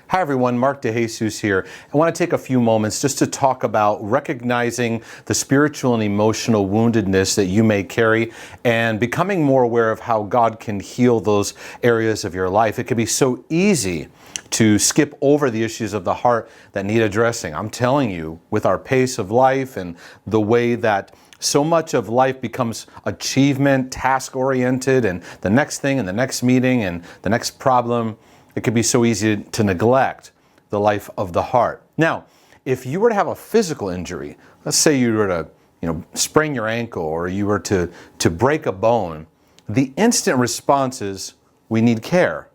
Hi everyone, Mark DeJesus here. I want to take a few moments just to talk about recognizing the spiritual and emotional woundedness that you may carry and becoming more aware of how God can heal those areas of your life. It can be so easy to skip over the issues of the heart that need addressing. I'm telling you, with our pace of life and the way that so much of life becomes achievement, task-oriented, and the next thing and the next meeting and the next problem, it can be so easy to neglect the life of the heart. Now, if you were to have a physical injury, let's say you were to sprain your ankle or you were to break a bone, the instant response is we need care.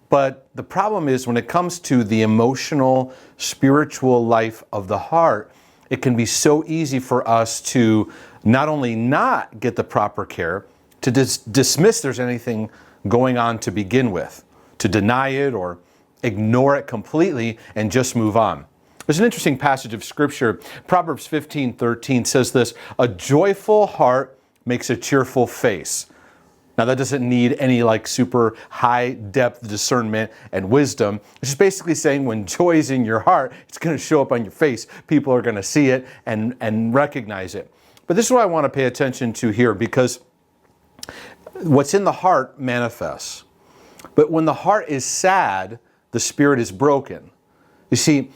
But the problem is when it comes to the emotional, spiritual life of the heart, it can be so easy for us to not only not get the proper care, to dismiss there's anything going on to begin with, to deny it or ignore it completely and just move on. There's an interesting passage of scripture. Proverbs 15:13 says this, "A joyful heart makes a cheerful face." Now that doesn't need any super high depth discernment and wisdom. It's just basically saying when joy is in your heart, it's going to show up on your face. People are going to see it and recognize it. But this is what I want to pay attention to here, because what's in the heart manifests. But when the heart is sad, the spirit is broken. You see,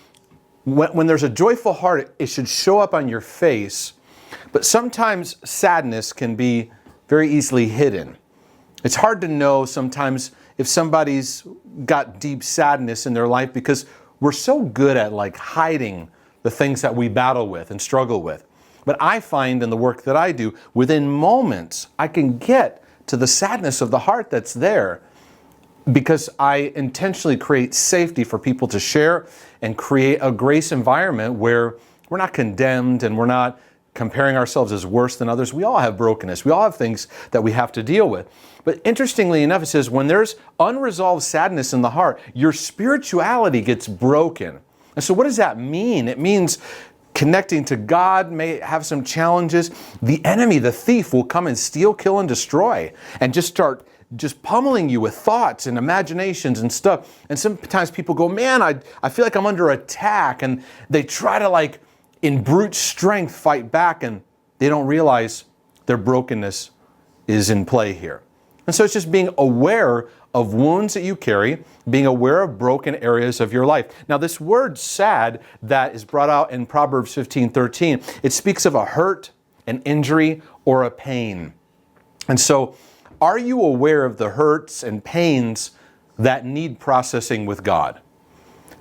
when there's a joyful heart, it should show up on your face. But sometimes sadness can be very easily hidden. It's hard to know sometimes if somebody's got deep sadness in their life because we're so good at hiding the things that we battle with and struggle with. But I find in the work that I do, within moments, I can get to the sadness of the heart that's there because I intentionally create safety for people to share and create a grace environment where we're not condemned and we're not comparing ourselves as worse than others. We all have brokenness. We all have things that we have to deal with. But interestingly enough, it says when there's unresolved sadness in the heart, your spirituality gets broken. And so what does that mean? It means connecting to God may have some challenges. The enemy, the thief, will come and steal, kill, and destroy and just start pummeling you with thoughts and imaginations and stuff. And sometimes people go, man, I feel like I'm under attack. And they try to in brute strength fight back, and they don't realize their brokenness is in play here. And so it's just being aware of wounds that you carry, being aware of broken areas of your life. Now this word sad that is brought out in Proverbs 15:13, it speaks of a hurt, an injury, or a pain. And so are you aware of the hurts and pains that need processing with God?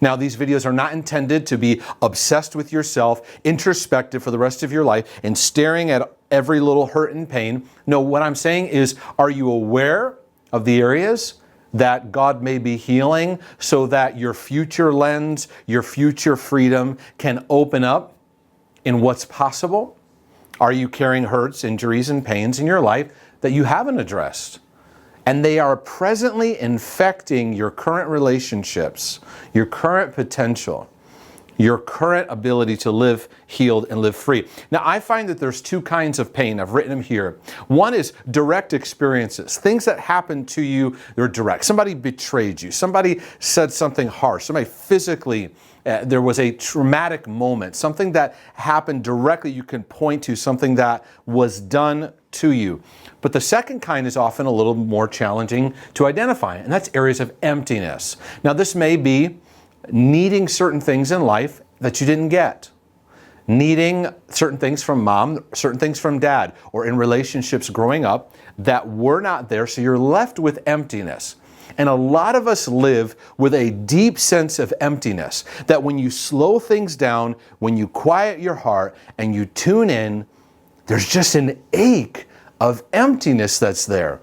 Now, these videos are not intended to be obsessed with yourself, introspective for the rest of your life, and staring at every little hurt and pain. No, what I'm saying is, are you aware of the areas that God may be healing so that your future lens, your future freedom can open up in what's possible? Are you carrying hurts, injuries, and pains in your life that you haven't addressed? And they are presently infecting your current relationships, your current potential, your current ability to live healed and live free. Now, I find that there's two kinds of pain. I've written them here. One is direct experiences, things that happen to you, they're direct. Somebody betrayed you. Somebody said something harsh. Somebody physically, there was a traumatic moment, something that happened directly you can point to, something that was done to you. But the second kind is often a little more challenging to identify, and that's areas of emptiness. Now, this may be needing certain things in life that you didn't get, needing certain things from mom, certain things from dad, or in relationships growing up that were not there, so you're left with emptiness. And a lot of us live with a deep sense of emptiness, that when you slow things down, when you quiet your heart and you tune in, there's just an ache of emptiness that's there.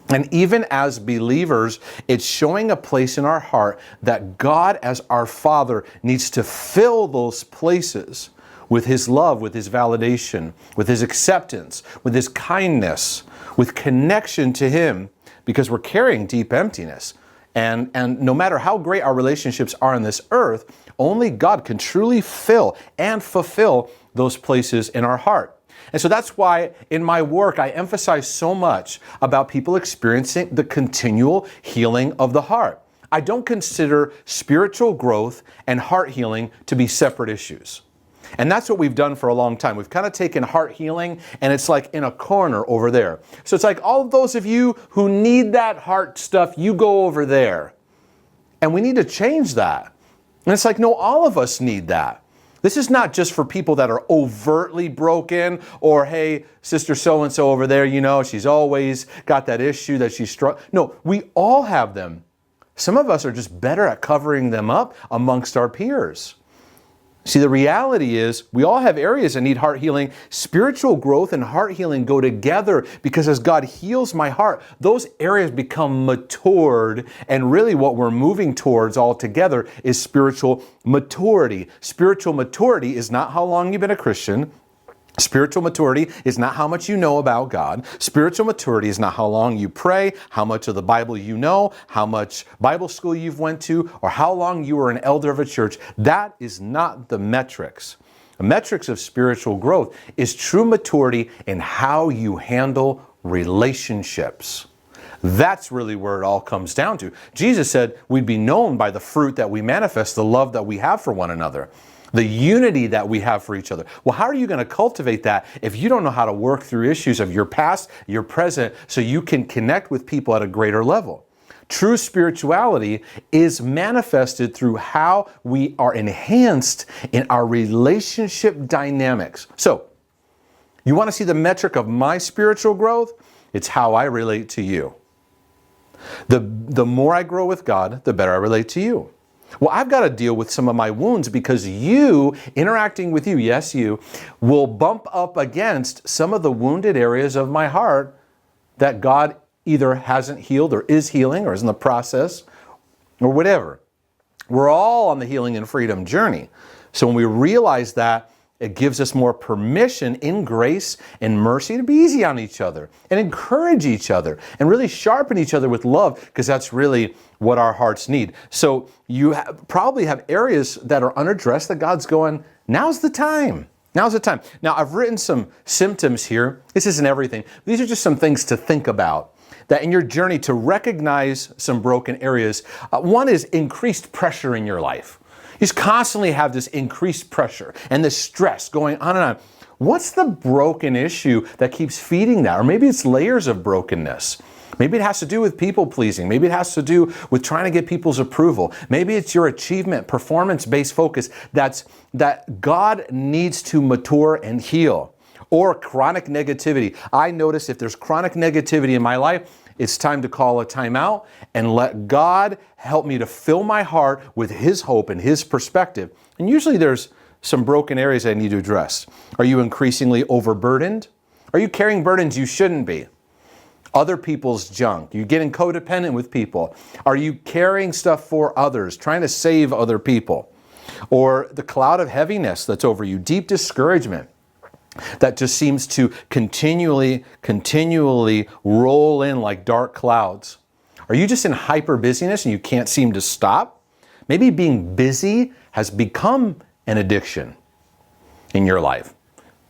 And even as believers, it's showing a place in our heart that God, as our Father, needs to fill those places with His love, with His validation, with His acceptance, with His kindness, with connection to Him, because we're carrying deep emptiness. And no matter how great our relationships are on this earth, only God can truly fill and fulfill those places in our heart. And so that's why in my work I emphasize so much about people experiencing the continual healing of the heart. I don't consider spiritual growth and heart healing to be separate issues. And that's what we've done for a long time. We've kind of taken heart healing and it's like in a corner over there. So it's like all of those of you who need that heart stuff, you go over there. And we need to change that. And it's like, no, all of us need that. This is not just for people that are overtly broken or, hey, sister so-and-so over there, you know, she's always got that issue that she's struggling. No, we all have them. Some of us are just better at covering them up amongst our peers. See, the reality is we all have areas that need heart healing. Spiritual growth and heart healing go together because as God heals my heart, those areas become matured. And really what we're moving towards all together is spiritual maturity. Spiritual maturity is not how long you've been a Christian. Spiritual maturity is not how much you know about God. Spiritual maturity is not how long you pray, how much of the Bible you know, how much Bible school you've went to, or how long you were an elder of a church. That is not the metrics. The metrics of spiritual growth is true maturity in how you handle relationships. That's really where it all comes down to. Jesus said we'd be known by the fruit that we manifest, the love that we have for one another. The unity that we have for each other. Well, how are you going to cultivate that if you don't know how to work through issues of your past, your present, so you can connect with people at a greater level? True spirituality is manifested through how we are enhanced in our relationship dynamics. So, you want to see the metric of my spiritual growth? It's how I relate to you. The more I grow with God, the better I relate to you. Well, I've got to deal with some of my wounds because you, interacting with you, yes, you, will bump up against some of the wounded areas of my heart that God either hasn't healed or is healing or is in the process or whatever. We're all on the healing and freedom journey. So when we realize that, it gives us more permission in grace and mercy to be easy on each other and encourage each other and really sharpen each other with love, because that's really what our hearts need. So you probably have areas that are unaddressed that God's going, now's the time. Now's the time. Now, I've written some symptoms here. This isn't everything. These are just some things to think about that in your journey to recognize some broken areas. One is increased pressure in your life. You just constantly have this increased pressure and this stress going on and on. What's the broken issue that keeps feeding that? Or maybe it's layers of brokenness. Maybe it has to do with people pleasing. Maybe it has to do with trying to get people's approval. Maybe it's your achievement, performance-based focus that God needs to mature and heal. Or chronic negativity. I notice if there's chronic negativity in my life, it's time to call a timeout and let God help me to fill my heart with His hope and His perspective. And usually there's some broken areas I need to address. Are you increasingly overburdened? Are you carrying burdens you shouldn't be? Other people's junk. You're getting codependent with people. Are you carrying stuff for others, trying to save other people? Or the cloud of heaviness that's over you, deep discouragement that just seems to continually roll in like dark clouds. Are you just in hyper busyness and you can't seem to stop? Maybe being busy has become an addiction in your life.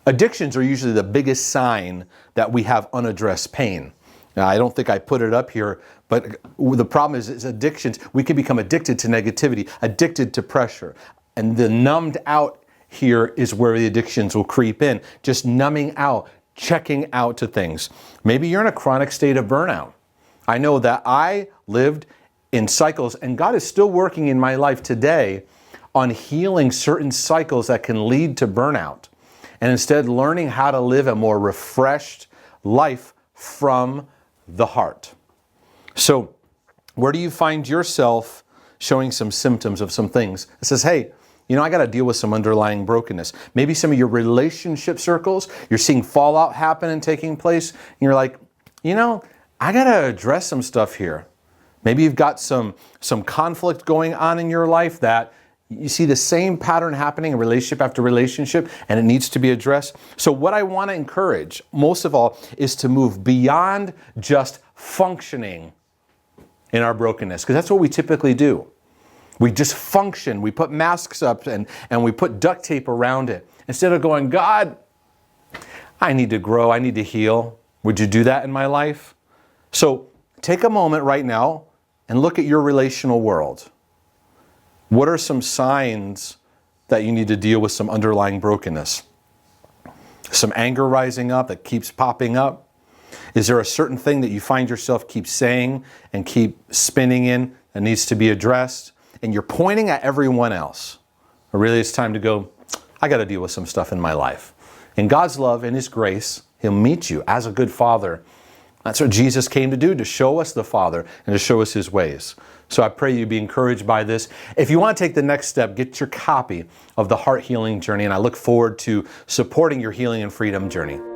Addictions are usually the biggest sign that we have unaddressed pain. Now, I don't think I put it up here, but the problem is addictions. We can become addicted to negativity, addicted to pressure, and the numbed out here is where the addictions will creep in. Just numbing out, checking out to things. Maybe you're in a chronic state of burnout. I know that I lived in cycles, and God is still working in my life today on healing certain cycles that can lead to burnout. And instead learning how to live a more refreshed life from the heart. So where do you find yourself showing some symptoms of some things? It says, hey, you know, I got to deal with some underlying brokenness. Maybe some of your relationship circles, you're seeing fallout happen and taking place. And you're like, you know, I got to address some stuff here. Maybe you've got some conflict going on in your life that you see the same pattern happening in relationship after relationship, and it needs to be addressed. So what I want to encourage, most of all, is to move beyond just functioning in our brokenness, because that's what we typically do. We just function. We put masks up and we put duct tape around it. Instead of going, God, I need to grow. I need to heal. Would you do that in my life? So take a moment right now and look at your relational world. What are some signs that you need to deal with some underlying brokenness? Some anger rising up that keeps popping up? Is there a certain thing that you find yourself keep saying and keep spinning in that needs to be addressed? And you're pointing at everyone else. Or really it's time to go, I got to deal with some stuff in my life. In God's love and His grace, He'll meet you as a good Father. That's what Jesus came to do, to show us the Father and to show us His ways. So I pray you be encouraged by this. If you want to take the next step, get your copy of the Heart Healing Journey, and I look forward to supporting your healing and freedom journey.